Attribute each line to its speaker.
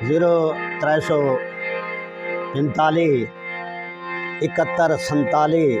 Speaker 1: 0345 71 47